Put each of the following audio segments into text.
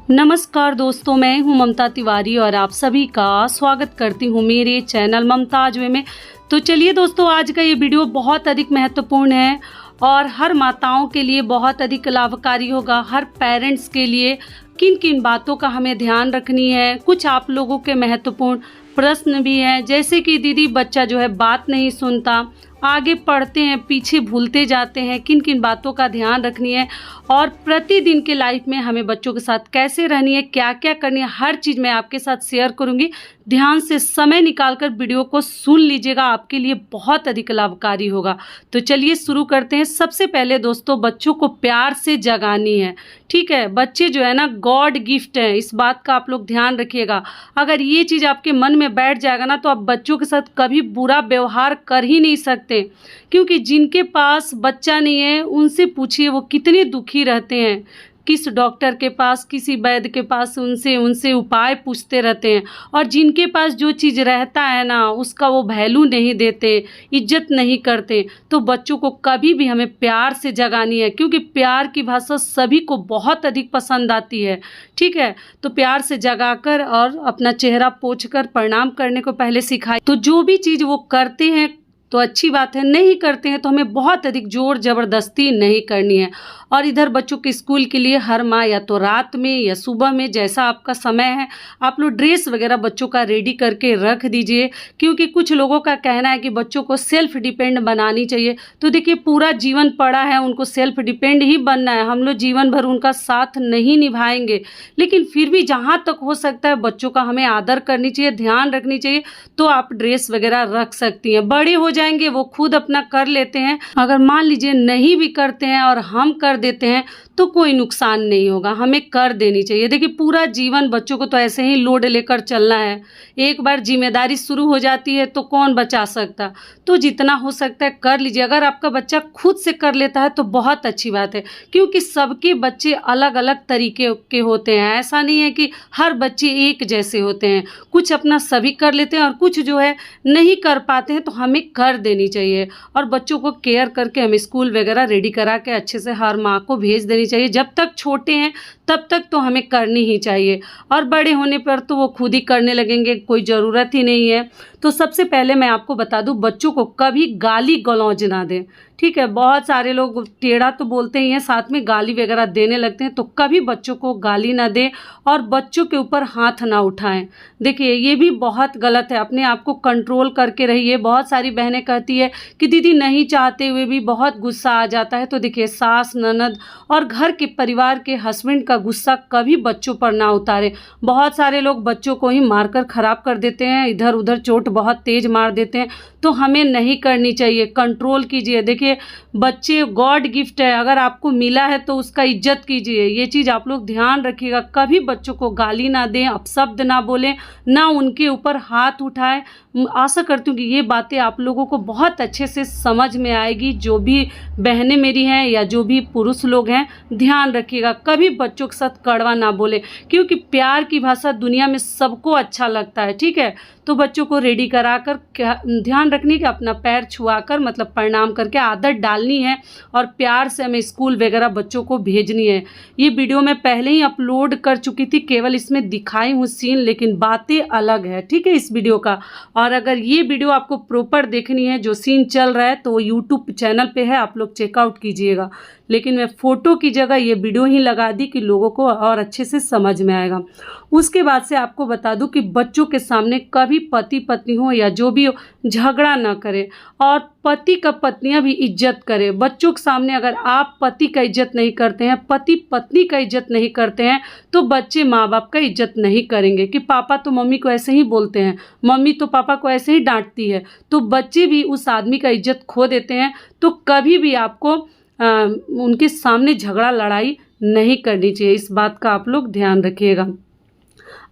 नमस्कार दोस्तों, मैं हूं ममता तिवारी और आप सभी का स्वागत करती हूं मेरे चैनल ममताज वे में। तो चलिए दोस्तों, आज का ये वीडियो बहुत अधिक महत्वपूर्ण है और हर माताओं के लिए बहुत अधिक लाभकारी होगा। हर पेरेंट्स के लिए किन किन बातों का हमें ध्यान रखनी है, कुछ आप लोगों के महत्वपूर्ण प्रश्न भी हैं, जैसे कि दीदी बच्चा जो है बात नहीं सुनता, आगे पढ़ते हैं पीछे भूलते जाते हैं, किन किन बातों का ध्यान रखनी है और प्रतिदिन के लाइफ में हमें बच्चों के साथ कैसे रहनी है, क्या क्या करनी है, हर चीज़ मैं आपके साथ शेयर करूंगी। ध्यान से समय निकालकर वीडियो को सुन लीजिएगा, आपके लिए बहुत अधिक लाभकारी होगा। तो चलिए शुरू करते हैं। सबसे पहले दोस्तों, बच्चों को प्यार से जगानी है। ठीक है, बच्चे जो है ना गॉड गिफ्ट है, इस बात का आप लोग ध्यान रखिएगा। अगर ये चीज़ आपके मन में बैठ जाएगा ना, तो आप बच्चों के साथ कभी बुरा व्यवहार कर ही नहीं सकते, क्योंकि जिनके पास बच्चा नहीं है उनसे पूछिए वो कितने दुखी रहते हैं। किस डॉक्टर के पास, किसी वैद्य के पास उनसे उपाय पूछते रहते हैं, और जिनके पास जो चीज़ रहता है ना उसका वो वैल्यू नहीं देते, इज्जत नहीं करते। तो बच्चों को कभी भी हमें प्यार से जगानी है, क्योंकि प्यार की भाषा सभी को बहुत अधिक पसंद आती है। ठीक है, तो प्यार से जगाकर और अपना चेहरा पोंछकर प्रणाम करने को पहले सिखाए। तो जो भी चीज़ वो करते हैं तो अच्छी बात है, नहीं करते हैं तो हमें बहुत अधिक जोर ज़बरदस्ती नहीं करनी है। और इधर बच्चों के स्कूल के लिए हर माँ या तो रात में या सुबह में, जैसा आपका समय है, आप लोग ड्रेस वगैरह बच्चों का रेडी करके रख दीजिए, क्योंकि कुछ लोगों का कहना है कि बच्चों को सेल्फ डिपेंड बनानी चाहिए। तो देखिए, पूरा जीवन पड़ा है, उनको सेल्फ डिपेंड ही बनना है। हम लोग जीवन भर उनका साथ नहीं निभाएंगे, लेकिन फिर भी जहाँ तक हो सकता है बच्चों का हमें आदर करनी चाहिए, ध्यान रखनी चाहिए। तो आप ड्रेस वगैरह रख सकती हैं। बड़े हो जाएंगे वो खुद अपना कर लेते हैं। अगर मान लीजिए नहीं भी करते हैं और हम कर देते हैं तो कोई नुकसान नहीं होगा, हमें कर देनी चाहिए। देखिए, पूरा जीवन बच्चों को तो ऐसे ही लोड लेकर चलना है। एक बार जिम्मेदारी शुरू हो जाती है तो कौन बचा सकता। तो जितना हो सकता है कर लीजिए। अगर आपका बच्चा खुद से कर लेता है तो बहुत अच्छी बात है, क्योंकि सबके बच्चे अलग अलग तरीके के होते हैं। ऐसा नहीं है कि हर बच्चे एक जैसे होते हैं। कुछ अपना सभी कर लेते हैं और कुछ जो है नहीं कर पाते हैं, तो हमें कर देनी चाहिए। और बच्चों को केयर करके हमें स्कूल वगैरह रेडी करा के अच्छे से हर माँ को भेज देनी चाहिए। जब तक छोटे हैं तब तक तो हमें करनी ही चाहिए, और बड़े होने पर तो वो खुद ही करने लगेंगे, कोई ज़रूरत ही नहीं है। तो सबसे पहले मैं आपको बता दूं, बच्चों को कभी गाली गलौज ना दें। ठीक है, बहुत सारे लोग टेढ़ा तो बोलते ही हैं, साथ में गाली वगैरह देने लगते हैं। तो कभी बच्चों को गाली ना दें और बच्चों के ऊपर हाथ ना उठाएं। देखिए, ये भी बहुत गलत है। अपने आप को कंट्रोल करके रहिए। बहुत सारी बहनें कहती है कि दीदी नहीं चाहते हुए भी बहुत गुस्सा आ जाता है। तो देखिए, सास, ननद और घर के परिवार के हस्बैंड का गुस्सा कभी बच्चों पर ना उतारे। बहुत सारे लोग बच्चों को ही मारकर ख़राब कर देते हैं, इधर उधर चोट बहुत तेज मार देते हैं। तो हमें नहीं करनी चाहिए, कंट्रोल कीजिए। देखिए, बच्चे गॉड गिफ्ट है, अगर आपको मिला है तो उसका इज्जत कीजिए। ये चीज़ आप लोग ध्यान रखिएगा। कभी बच्चों को गाली ना दें, अपशब्द ना बोलें, ना उनके ऊपर हाथ उठाएं। आशा करती हूँ कि ये बातें आप लोगों को बहुत अच्छे से समझ में आएगी। जो भी बहनें मेरी हैं या जो भी पुरुष लोग हैं, ध्यान रखिएगा, कभी बच्चों के साथ कड़वा ना बोले, क्योंकि प्यार की भाषा दुनिया में सबको अच्छा लगता है। ठीक है, तो बच्चों को रेडी कराकर ध्यान रखनी कि अपना पैर छुआकर, मतलब प्रणाम करके आदत डालनी है, और प्यार से हमें स्कूल वगैरह बच्चों को भेजनी है। ये वीडियो मैं पहले ही अपलोड कर चुकी थी, केवल इसमें दिखाई हूँ सीन, लेकिन बातें अलग है। ठीक है, इस वीडियो का। और अगर ये वीडियो आपको प्रॉपर देखनी है, जो सीन चल रहा है, तो वो यूट्यूब चैनल पे है, आप लोग चेकआउट कीजिएगा। लेकिन मैं फ़ोटो की जगह ये वीडियो ही लगा दी कि लोगों को और अच्छे से समझ में आएगा। उसके बाद से आपको बता दूं कि बच्चों के सामने कभी पति पत्नी हो या जो भी हो, झगड़ा ना करें, और पति का पत्नियां भी इज्जत करें। बच्चों के सामने अगर आप पति का इज्जत नहीं करते हैं, पति पत्नी का इज्जत नहीं करते हैं, तो बच्चे माँ बाप का इज्जत नहीं करेंगे। कि पापा तो मम्मी को ऐसे ही बोलते हैं, मम्मी तो पापा को ऐसे ही डांटती है, तो बच्चे भी उस आदमी का इज्जत खो देते हैं। तो कभी भी आपको उनके सामने झगड़ा लड़ाई नहीं करनी चाहिए। इस बात का आप लोग ध्यान रखिएगा।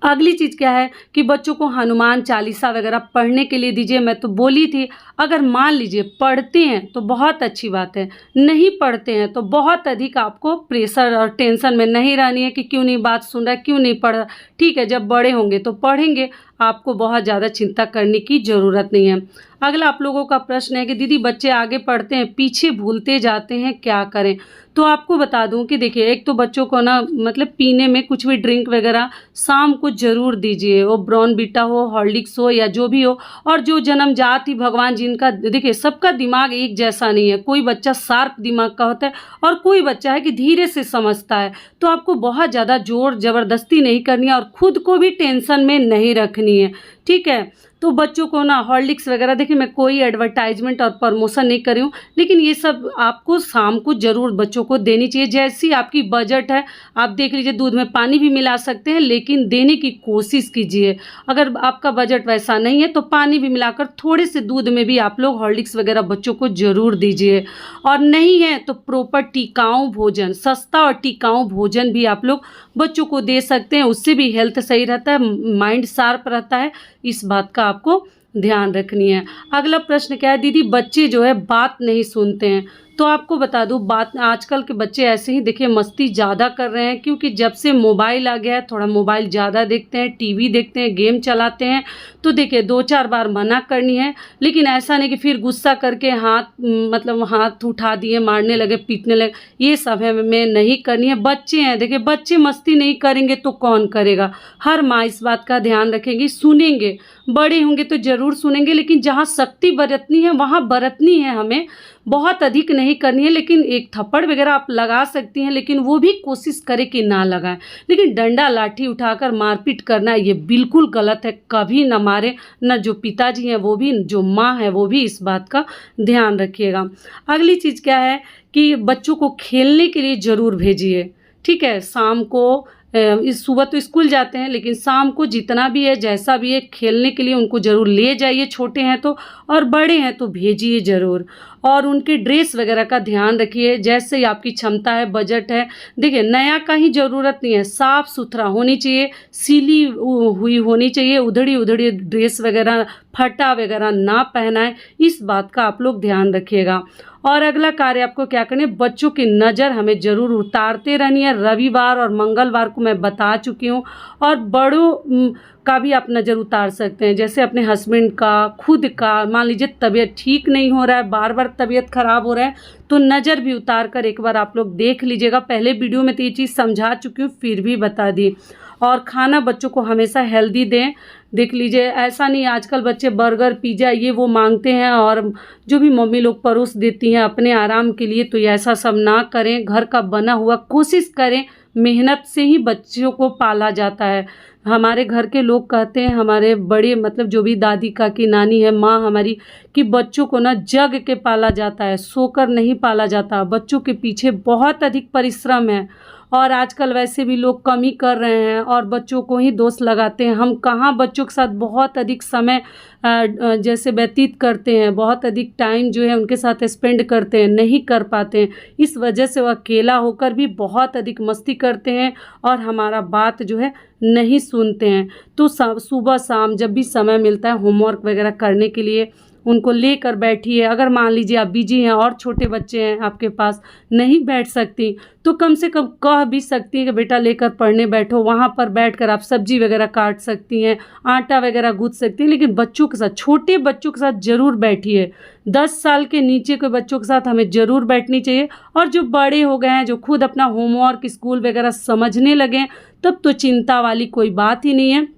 अगली चीज़ क्या है कि बच्चों को हनुमान चालीसा वगैरह पढ़ने के लिए दीजिए। मैं तो बोली थी, अगर मान लीजिए पढ़ते हैं तो बहुत अच्छी बात है, नहीं पढ़ते हैं तो बहुत अधिक आपको प्रेशर और टेंशन में नहीं रहनी है कि क्यों नहीं बात सुन रहा है, क्यों नहीं पढ़ रहा। ठीक है, जब बड़े होंगे तो पढ़ेंगे, आपको बहुत ज़्यादा चिंता करने की ज़रूरत नहीं है। अगला आप लोगों का प्रश्न है कि दीदी बच्चे आगे पढ़ते हैं, पीछे भूलते जाते हैं, क्या करें? तो आपको बता दूं कि देखिए, एक तो बच्चों को ना मतलब पीने में कुछ भी ड्रिंक वगैरह शाम को ज़रूर दीजिए, वो ब्रॉर्नविटा हो, हॉर्लिक्स हो या जो भी हो। और जो जन्मजात ही भगवान जिनका, देखिए सबका दिमाग एक जैसा नहीं है, कोई बच्चा शार्प दिमाग का होता है और कोई बच्चा है कि धीरे से समझता है। तो आपको बहुत ज़्यादा ज़ोर ज़बरदस्ती नहीं करनी है और ख़ुद को भी टेंशन में नहीं रखनी है। ठीक है, तो बच्चों को ना हॉर्लिक्स वगैरह, देखिए मैं कोई एडवर्टाइजमेंट और प्रमोशन नहीं कर रही हूँ, लेकिन ये सब आपको शाम को ज़रूर बच्चों को देनी चाहिए। जैसी आपकी बजट है, आप देख लीजिए, दूध में पानी भी मिला सकते हैं, लेकिन देने की कोशिश कीजिए। अगर आपका बजट वैसा नहीं है तो पानी भी मिलाकर थोड़े से दूध में भी आप लोग हॉर्लिक्स वगैरह बच्चों को ज़रूर दीजिए। और नहीं है तो प्रॉपर टिकाऊ भोजन, सस्ता और टिकाऊ भोजन भी आप लोग बच्चों को दे सकते हैं, उससे भी हेल्थ सही रहता है, माइंड शार्प रहता है। इस बात का आपको ध्यान रखनी है। अगला प्रश्न क्या है, दीदी बच्चे जो है बात नहीं सुनते हैं। तो आपको बता दूं, बात आजकल के बच्चे ऐसे ही देखिए मस्ती ज़्यादा कर रहे हैं, क्योंकि जब से मोबाइल आ गया है थोड़ा मोबाइल ज़्यादा देखते हैं, टीवी देखते हैं, गेम चलाते हैं। तो देखिए 2-4 बार मना करनी है, लेकिन ऐसा नहीं कि फिर गुस्सा करके हाथ उठा दिए, मारने लगे, पीटने लगे, ये सब हमें नहीं करनी है। बच्चे हैं, देखिए बच्चे मस्ती नहीं करेंगे तो कौन करेगा। हर माँ इस बात का ध्यान रखेंगी, सुनेंगे, बड़े होंगे तो ज़रूर सुनेंगे, लेकिन जहाँ सख्ती बरतनी है वहाँ बरतनी है हमें, बहुत अधिक नहीं करनी है। लेकिन एक थप्पड़ वगैरह आप लगा सकती हैं, लेकिन वो भी कोशिश करें कि ना लगाएं। लेकिन डंडा लाठी उठाकर मारपीट करना ये बिल्कुल गलत है, कभी ना मारें, न जो पिताजी हैं वो भी, जो माँ है वो भी, इस बात का ध्यान रखिएगा। अगली चीज़ क्या है कि बच्चों को खेलने के लिए ज़रूर भेजिए। ठीक है, शाम को इस सुबह तो स्कूल जाते हैं, लेकिन शाम को जितना भी है जैसा भी है खेलने के लिए उनको ज़रूर ले जाइए, छोटे हैं तो, और बड़े हैं तो भेजिए ज़रूर। और उनके ड्रेस वगैरह का ध्यान रखिए, जैसे आपकी क्षमता है, बजट है। देखिए नया का ही ज़रूरत नहीं है, साफ़ सुथरा होनी चाहिए, सिली हुई होनी चाहिए, उधड़ी उधड़ी ड्रेस वगैरह, फटा वगैरह ना पहनाएं, इस बात का आप लोग ध्यान रखिएगा। और अगला कार्य आपको क्या करना है, बच्चों की नज़र हमें ज़रूर उतारते रहनी है। रविवार और मंगलवार को मैं बता चुकी हूँ। और बड़ों का भी आप नज़र उतार सकते हैं, जैसे अपने हस्बैंड का, खुद का। मान लीजिए तबीयत ठीक नहीं हो रहा है, बार बार तबीयत ख़राब हो रहा है, तो नज़र भी उतार कर एक बार आप लोग देख लीजिएगा। पहले वीडियो में तो ये चीज़ समझा चुकी हूँ, फिर भी बता दी। और खाना बच्चों को हमेशा हेल्दी दें। देख लीजिए, ऐसा नहीं आजकल बच्चे बर्गर पिज़्ज़ा ये वो मांगते हैं, और जो भी मम्मी लोग परोस देती हैं अपने आराम के लिए, तो ऐसा सब ना करें। घर का बना हुआ कोशिश करें, मेहनत से ही बच्चों को पाला जाता है। हमारे घर के लोग कहते हैं, हमारे बड़े जो भी दादी काकी नानी है, माँ हमारी, कि बच्चों को ना जग के पाला जाता है, सोकर नहीं पाला जाता। बच्चों के पीछे बहुत अधिक परिश्रम है, और आजकल वैसे भी लोग कम ही कर रहे हैं और बच्चों को ही दोष लगाते हैं। हम कहाँ बच्चों के साथ बहुत अधिक समय जैसे व्यतीत करते हैं, बहुत अधिक टाइम जो है उनके साथ स्पेंड करते हैं, नहीं कर पाते हैं। इस वजह से वो अकेला होकर भी बहुत अधिक मस्ती करते हैं और हमारा बात जो है नहीं सुनते हैं। तो सुबह शाम जब भी समय मिलता है होमवर्क वगैरह करने के लिए उनको लेकर बैठिए। अगर मान लीजिए आप बिजी हैं और छोटे बच्चे हैं आपके पास, नहीं बैठ सकती, तो कम से कम कह भी सकती हैं कि बेटा लेकर पढ़ने बैठो। वहाँ पर बैठकर आप सब्जी वगैरह काट सकती हैं, आटा वगैरह गूँथ सकती हैं, लेकिन बच्चों के साथ, छोटे बच्चों के साथ ज़रूर बैठिए। 10 साल के नीचे के बच्चों के साथ हमें ज़रूर बैठनी चाहिए। और जो बड़े हो गए हैं, जो खुद अपना होमवर्क स्कूल वगैरह समझने लगे, तब तो चिंता वाली कोई बात ही नहीं है।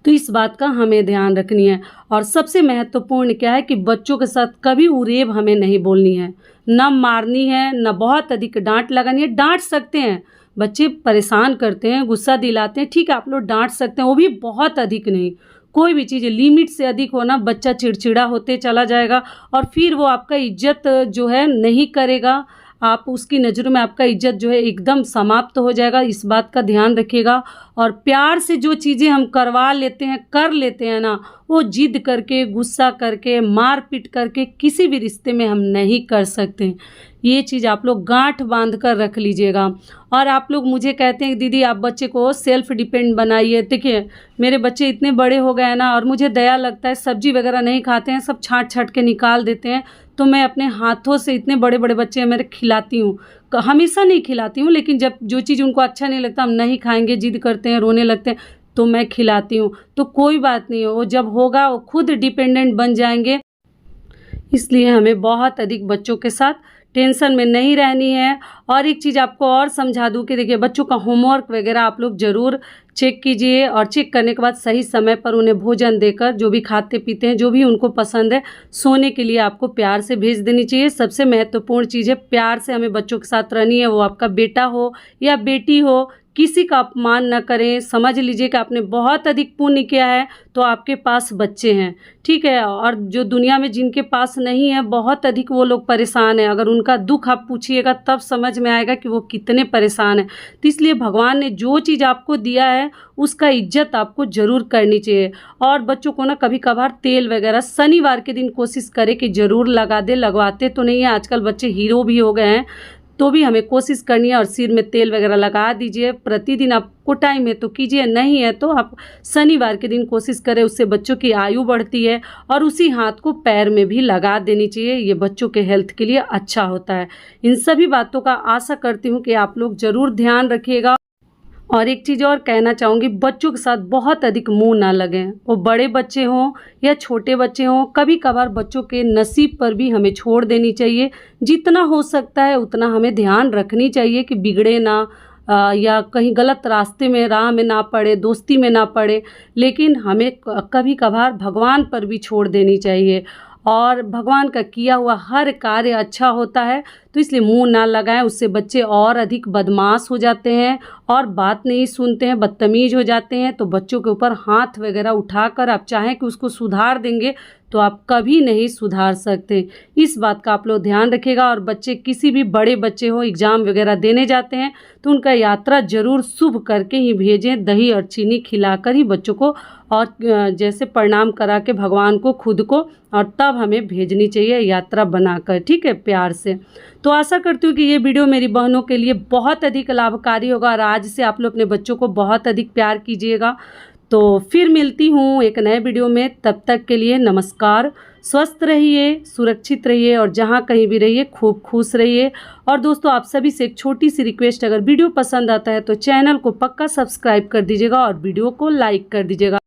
तो इस बात का हमें ध्यान रखनी है। और सबसे महत्वपूर्ण क्या है कि बच्चों के साथ कभी उरेब हमें नहीं बोलनी है, न मारनी है, न बहुत अधिक डांट लगानी है। डांट सकते हैं, बच्चे परेशान करते हैं, गुस्सा दिलाते हैं, ठीक है आप लोग डांट सकते हैं, वो भी बहुत अधिक नहीं। कोई भी चीज़ लिमिट से अधिक होना, बच्चा चिड़चिड़ा होते चला जाएगा और फिर वो आपका इज्जत जो है नहीं करेगा, आप उसकी नज़रों में आपका इज्जत जो है एकदम समाप्त हो जाएगा। इस बात का ध्यान रखिएगा। और प्यार से जो चीज़ें हम करवा लेते हैं, कर लेते हैं ना, वो जिद करके, गुस्सा करके, मार पीट करके किसी भी रिश्ते में हम नहीं कर सकते। ये चीज़ आप लोग गांठ बांध कर रख लीजिएगा। और आप लोग मुझे कहते हैं दीदी आप बच्चे को सेल्फ डिपेंड बनाइए। देखिए मेरे बच्चे इतने बड़े हो गए हैं ना, और मुझे दया लगता है, सब्जी वगैरह नहीं खाते हैं, सब छाँट छाँट के निकाल देते हैं। तो मैं अपने हाथों से, इतने बड़े बड़े बच्चे हैं मेरे, खिलाती हूँ। हमेशा नहीं खिलाती हूँ, लेकिन जब जो चीज़ उनको अच्छा नहीं लगता, हम नहीं खाएंगे, जिद करते हैं, रोने लगते हैं, तो मैं खिलाती हूँ। तो कोई बात नहीं है, वो जब होगा वो खुद डिपेंडेंट बन जाएंगे। इसलिए हमें बहुत अधिक बच्चों के साथ टेंशन में नहीं रहनी है। और एक चीज़ आपको और समझा दूँ कि देखिए बच्चों का होमवर्क वगैरह आप लोग ज़रूर चेक कीजिए, और चेक करने के बाद सही समय पर उन्हें भोजन देकर, जो भी खाते पीते हैं, जो भी उनको पसंद है, सोने के लिए आपको प्यार से भेज देनी चाहिए। सबसे महत्वपूर्ण चीज़ है, प्यार से हमें बच्चों के साथ रहनी है। वो आपका बेटा हो या बेटी हो, किसी का अपमान न करें। समझ लीजिए कि आपने बहुत अधिक पुण्य किया है तो आपके पास बच्चे हैं, ठीक है। और जो दुनिया में जिनके पास नहीं है, बहुत अधिक वो लोग परेशान हैं। अगर उनका दुख आप पूछिएगा तब समझ में आएगा कि वो कितने परेशान हैं। तो इसलिए भगवान ने जो चीज़ आपको दिया है उसका इज्जत आपको ज़रूर करनी चाहिए। और बच्चों को ना कभी कभार तेल वगैरह शनिवार के दिन कोशिश करें कि ज़रूर लगा दे। लगवाते तो नहीं है, आजकल बच्चे हीरो भी हो गए हैं, तो भी हमें कोशिश करनी है। और सिर में तेल वगैरह लगा दीजिए। प्रतिदिन आपको टाइम है तो कीजिए, नहीं है तो आप शनिवार के दिन कोशिश करें, उससे बच्चों की आयु बढ़ती है। और उसी हाथ को पैर में भी लगा देनी चाहिए, ये बच्चों के हेल्थ के लिए अच्छा होता है। इन सभी बातों का आशा करती हूँ कि आप लोग ज़रूर ध्यान रखिएगा। और एक चीज़ और कहना चाहूँगी, बच्चों के साथ बहुत अधिक मुंह ना लगें। वो बड़े बच्चे हों या छोटे बच्चे हों, कभी कभार बच्चों के नसीब पर भी हमें छोड़ देनी चाहिए। जितना हो सकता है उतना हमें ध्यान रखनी चाहिए कि बिगड़े ना, या कहीं गलत रास्ते में, राह में ना पड़े, दोस्ती में ना पड़े। लेकिन हमें कभी कभार भगवान पर भी छोड़ देनी चाहिए। और भगवान का किया हुआ हर कार्य अच्छा होता है, तो इसलिए मुंह ना लगाएं। उससे बच्चे और अधिक बदमाश हो जाते हैं और बात नहीं सुनते हैं, बदतमीज़ हो जाते हैं। तो बच्चों के ऊपर हाथ वगैरह उठाकर आप चाहें कि उसको सुधार देंगे तो आप कभी नहीं सुधार सकते। इस बात का आप लोग ध्यान रखिएगा। और बच्चे, किसी भी बड़े बच्चे हो, एग्ज़ाम वगैरह देने जाते हैं तो उनका यात्रा ज़रूर शुभ करके ही भेजें। दही और चीनी खिलाकर ही बच्चों को, और जैसे प्रणाम करा के भगवान को, खुद को, और तब हमें भेजनी चाहिए यात्रा बनाकर, ठीक है, प्यार से। तो आशा करती हूँ कि ये वीडियो मेरी बहनों के लिए बहुत अधिक लाभकारी होगा। और आज से आप लोग अपने बच्चों को बहुत अधिक प्यार कीजिएगा। तो फिर मिलती हूँ एक नए वीडियो में, तब तक के लिए नमस्कार। स्वस्थ रहिए, सुरक्षित रहिए, और जहाँ कहीं भी रहिए खूब खुश रहिए। और दोस्तों आप सभी से एक छोटी सी रिक्वेस्ट, अगर वीडियो पसंद आता है तो चैनल को पक्का सब्सक्राइब कर दीजिएगा और वीडियो को लाइक कर दीजिएगा।